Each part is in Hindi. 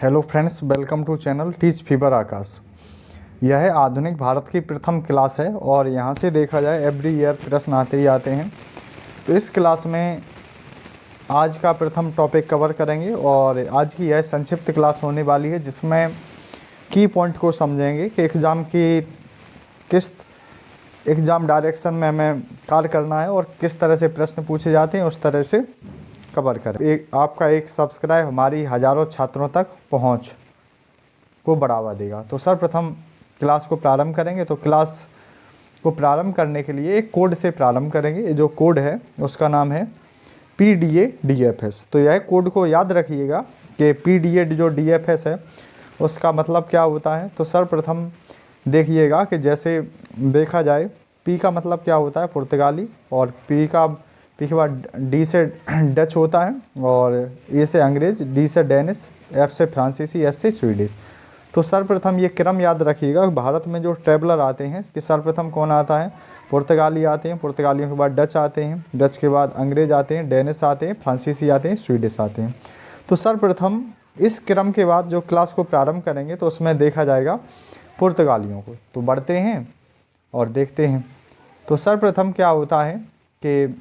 Hello friends, welcome to channel teach fever Aakash. यह है आधुनिक भारत की प्रथम क्लास है और यहाँ से देखा जाए एवरी ईयर प्रश्न आते ही आते हैं। तो इस क्लास में आज का प्रथम टॉपिक कवर करेंगे और आज की यह संक्षिप्त क्लास होने वाली है जिसमें की पॉइंट को समझेंगे कि किस एग्ज़ाम डायरेक्शन में हमें कार्य करना है और किस तरह से प्रश्न पूछे जाते हैं उस तरह से कवर करें। आपका एक सब्सक्राइब हमारी हज़ारों छात्रों तक पहुंच को बढ़ावा देगा। तो सर्वप्रथम क्लास को प्रारंभ करेंगे। तो क्लास को प्रारंभ करने के लिए एक कोड से प्रारंभ करेंगे। ये जो कोड है उसका नाम है PDA-DFS। तो यह कोड को याद रखिएगा कि PDA जो DFS है उसका मतलब क्या होता है। तो सर्वप्रथम देखिएगा कि जैसे देखा जाए P का मतलब क्या होता है, पुर्तगाली, और P के बाद D से डच होता है, और A से अंग्रेज, D से डेनिश, F से फ्रांसीसी, S से स्वीडिश। तो सर्वप्रथम ये क्रम याद रखिएगा। भारत में जो ट्रैवलर आते हैं कि सर्वप्रथम कौन आता है, पुर्तगाली आते हैं, पुर्तगालियों के बाद डच आते हैं, डच के बाद अंग्रेज आते हैं, डेनिश आते हैं, फ्रांसीसी आते हैं, स्वीडिश आते हैं। तो सर्वप्रथम इस क्रम के बाद जो क्लास को प्रारंभ करेंगे तो उसमें देखा जाएगा पुर्तगालियों को। तो बढ़ते हैं और देखते हैं। तो सर्वप्रथम क्या होता है कि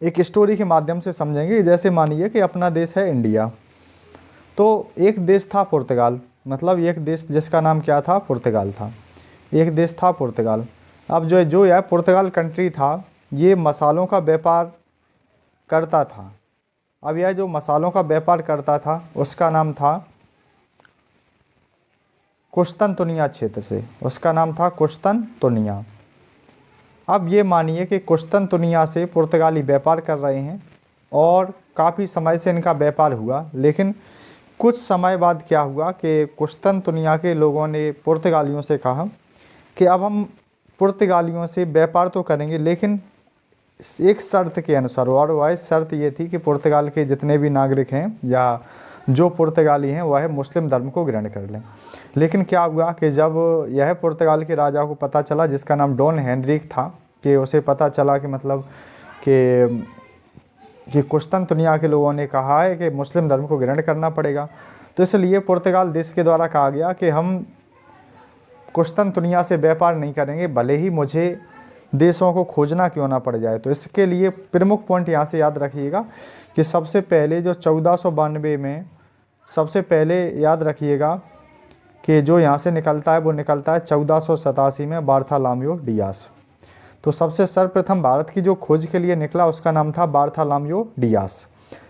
एक स्टोरी के माध्यम से समझेंगे। जैसे मानिए कि अपना देश है इंडिया, तो एक देश था पुर्तगाल, मतलब एक देश जिसका नाम क्या था, पुर्तगाल था। एक देश था पुर्तगाल। अब जो यह पुर्तगाल कंट्री था ये मसालों का व्यापार करता था। अब यह जो मसालों का व्यापार करता था उसका नाम था कुस्तुनतुनिया क्षेत्र से, उसका नाम था कुस्तुनतुनिया। अब ये मानिए कि कुस्तुनतुनिया से पुर्तगाली व्यापार कर रहे हैं और काफ़ी समय से इनका व्यापार हुआ, लेकिन कुछ समय बाद क्या हुआ कि कुस्तुनतुनिया के लोगों ने पुर्तगालियों से कहा कि अब हम पुर्तगालियों से व्यापार तो करेंगे लेकिन एक शर्त के अनुसार। और वह शर्त ये थी कि पुर्तगाल के जितने भी नागरिक हैं या जो पुर्तगाली हैं वह मुस्लिम धर्म को ग्रहण कर लें। लेकिन क्या हुआ कि जब यह पुर्तगाल के राजा को पता चला, जिसका नाम डॉन हेनरिक था, कि उसे पता चला कि मतलब कि कुस्तुनतुनिया के लोगों ने कहा है कि मुस्लिम धर्म को ग्रहण करना पड़ेगा, तो इसलिए पुर्तगाल देश के द्वारा कहा गया कि हम कुस्तुनतुनिया से व्यापार नहीं करेंगे, भले ही मुझे देशों को खोजना क्यों ना पड़ जाए। तो इसके लिए प्रमुख पॉइंट यहाँ से याद रखिएगा कि सबसे पहले जो 1492 में सबसे पहले याद रखिएगा कि जो यहाँ से निकलता है वो निकलता है 1487 में बार्थोलोमेओ डियास। तो सबसे सर्वप्रथम भारत की जो खोज के लिए निकला उसका नाम था बार्थोलोमेओ डियास।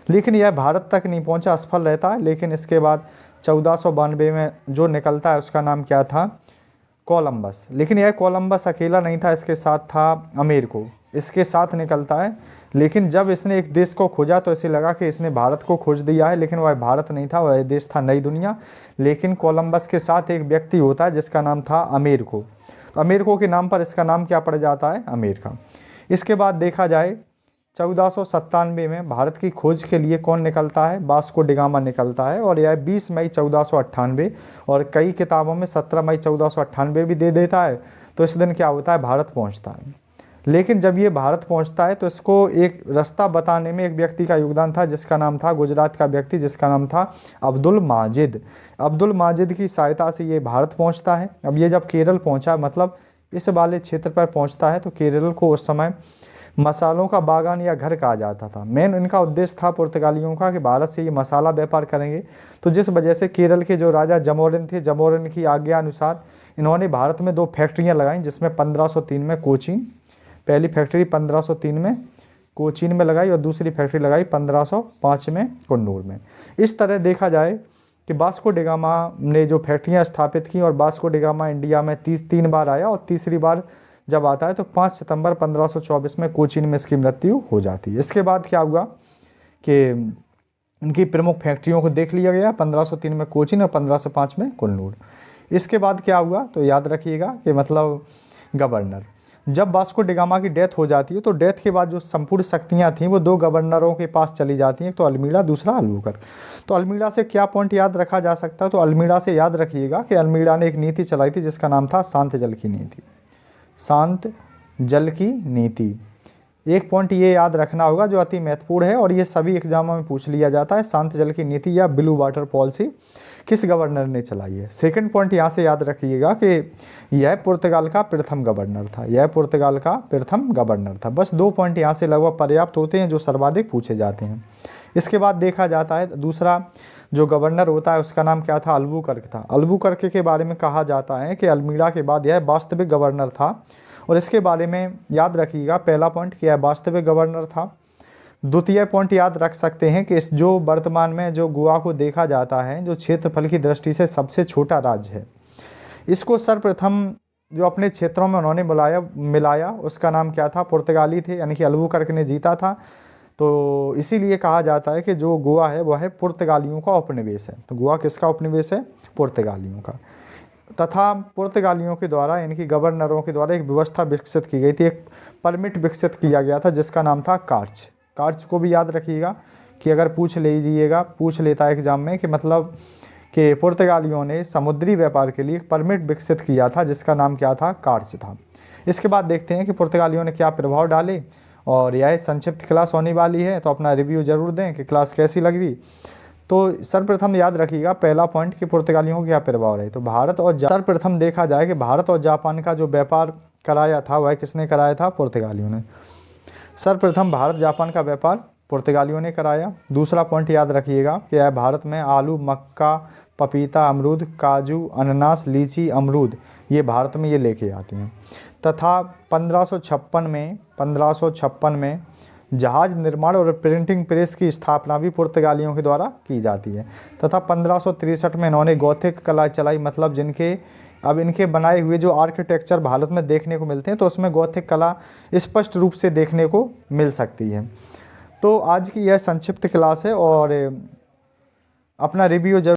लेकिन यह भारत तक नहीं पहुँचा, असफल रहता है। लेकिन इसके बाद 1492 में जो निकलता है उसका नाम क्या था, कोलंबस। लेकिन यह कोलंबस अकेला नहीं था, इसके साथ था अमेरिको, इसके साथ निकलता है। लेकिन जब इसने एक देश को खोजा तो इसे लगा कि इसने भारत को खोज दिया है, लेकिन वह भारत नहीं था, वह देश था नई दुनिया। लेकिन कोलंबस के साथ एक व्यक्ति होता है जिसका नाम था अमेरिको। तो अमेरिको के नाम पर इसका नाम क्या पड़ जाता है, अमेरिका। इसके बाद देखा जाए 1497 में भारत की खोज के लिए कौन निकलता है, वास्को डी गामा निकलता है, और यह 20 मई 1498, और कई किताबों में 17 मई 1498 भी दे देता है। तो इस दिन क्या होता है, भारत पहुंचता है। लेकिन जब ये भारत पहुंचता है तो इसको एक रास्ता बताने में एक व्यक्ति का योगदान था जिसका नाम था, गुजरात का व्यक्ति जिसका नाम था अब्दुल माजिद। अब्दुल माजिद की सहायता से ये भारत पहुंचता है। अब ये जब केरल पहुंचा, मतलब इस वाले क्षेत्र पर पहुंचता है, तो केरल को उस समय मसालों का बागान या घर कहा जाता था। मेन इनका उद्देश्य था पुर्तगालियों का कि भारत से ये मसाला व्यापार करेंगे। तो जिस वजह से केरल के जो राजा जमोरिन थे, जमोरिन की आज्ञा अनुसार इन्होंने भारत में 2 फैक्ट्रियाँ लगाईं, जिसमें 1503 में कोचीन, पहली फैक्ट्री 1503 में कोचीन में लगाई और दूसरी फैक्ट्री लगाई 1505 में कन्नूर में। इस तरह देखा जाए कि वास्को डी गामा ने जो फैक्ट्रियाँ स्थापित की, और वास्को डी गामा इंडिया में 3 बार आया, और तीसरी बार जब आता है तो 5 सितंबर 1524 में कोचीन में इसकी मृत्यु हो जाती है। इसके बाद क्या हुआ कि इनकी प्रमुख फैक्ट्रियों को देख लिया गया, 1503 में कोचीन और 1505 में कन्नूर। इसके बाद क्या हुआ, तो याद रखिएगा कि मतलब गवर्नर, जब वास्को डी गामा की डेथ हो जाती है तो डेथ के बाद जो संपूर्ण शक्तियाँ थीं वो 2 गवर्नरों के पास चली जाती हैं, एक तो अल्मीड़ा, दूसरा अल्बुकर्क। तो अल्मीड़ा से क्या पॉइंट याद रखा जा सकता है, तो अल्मीड़ा से याद रखिएगा कि अल्मीड़ा ने एक नीति चलाई थी जिसका नाम था शांत जल की नीति। शांत जल की नीति। एक पॉइंट ये याद रखना होगा जो अति महत्वपूर्ण है और ये सभी एग्जामों में पूछ लिया जाता है, शांत जल की नीति या ब्लू वाटर पॉलिसी किस गवर्नर ने चलाई है। सेकंड पॉइंट यहाँ से याद रखिएगा कि यह पुर्तगाल का प्रथम गवर्नर था, यह पुर्तगाल का प्रथम गवर्नर था। बस 2 पॉइंट यहाँ से लगभग पर्याप्त होते हैं जो सर्वाधिक पूछे जाते हैं। इसके बाद देखा जाता है दूसरा जो गवर्नर होता है उसका नाम क्या था, अल्बुकर्क था। अल्बुकर्क के बारे में कहा जाता है कि अल्मीड़ा के बाद यह वास्तविक गवर्नर था और इसके बारे में याद रखिएगा पहला पॉइंट कि यह वास्तविक गवर्नर था। द्वितीय पॉइंट याद रख सकते हैं कि इस जो वर्तमान में जो गोवा को देखा जाता है जो क्षेत्रफल की दृष्टि से सबसे छोटा राज्य है, इसको सर्वप्रथम जो अपने क्षेत्रों में उन्होंने मिलाया उसका नाम क्या था, पुर्तगाली थे, यानी कि अल्बुकर्क ने जीता था। तो इसीलिए कहा जाता है कि जो गोवा है वह है पुर्तगालियों का उपनिवेश है। तो गोवा किसका उपनिवेश है, पुर्तगालियों का। तथा पुर्तगालियों के द्वारा इनकी गवर्नरों के द्वारा एक व्यवस्था विकसित की गई थी, एक परमिट विकसित किया गया था जिसका नाम था कार्च। कार्च को भी याद रखिएगा कि अगर पूछ लेता है एग्जाम में कि मतलब कि पुर्तगालियों ने समुद्री व्यापार के लिए एक परमिट विकसित किया था जिसका नाम क्या था, कार्च था। इसके बाद देखते हैं कि पुर्तगालियों ने क्या प्रभाव डाले और यह संक्षिप्त क्लास होने वाली है, तो अपना रिव्यू जरूर दें कि क्लास कैसी लगी। तो सर्वप्रथम याद रखिएगा पहला पॉइंट कि पुर्तगालियों को क्या प्रभाव रहे। तो सर्वप्रथम देखा जाए कि भारत और जापान का जो व्यापार कराया था वह किसने कराया था, पुर्तगालियों ने। सर्वप्रथम भारत जापान का व्यापार पुर्तगालियों ने कराया। दूसरा पॉइंट याद रखिएगा कि यह भारत में आलू, मक्का, पपीता, अमरूद, काजू, अनानास, लीची, अमरूद ये भारत में ये लेके आते हैं। तथा 1556 में जहाज निर्माण और प्रिंटिंग प्रेस की स्थापना भी पुर्तगालियों के द्वारा की जाती है। तथा 1563 में इन्होंने गौथिक कला चलाई, मतलब इनके बनाए हुए जो आर्किटेक्चर भारत में देखने को मिलते हैं तो उसमें गौथिक कला स्पष्ट रूप से देखने को मिल सकती है। तो आज की यह संक्षिप्त क्लास है और अपना रिव्यू जरूर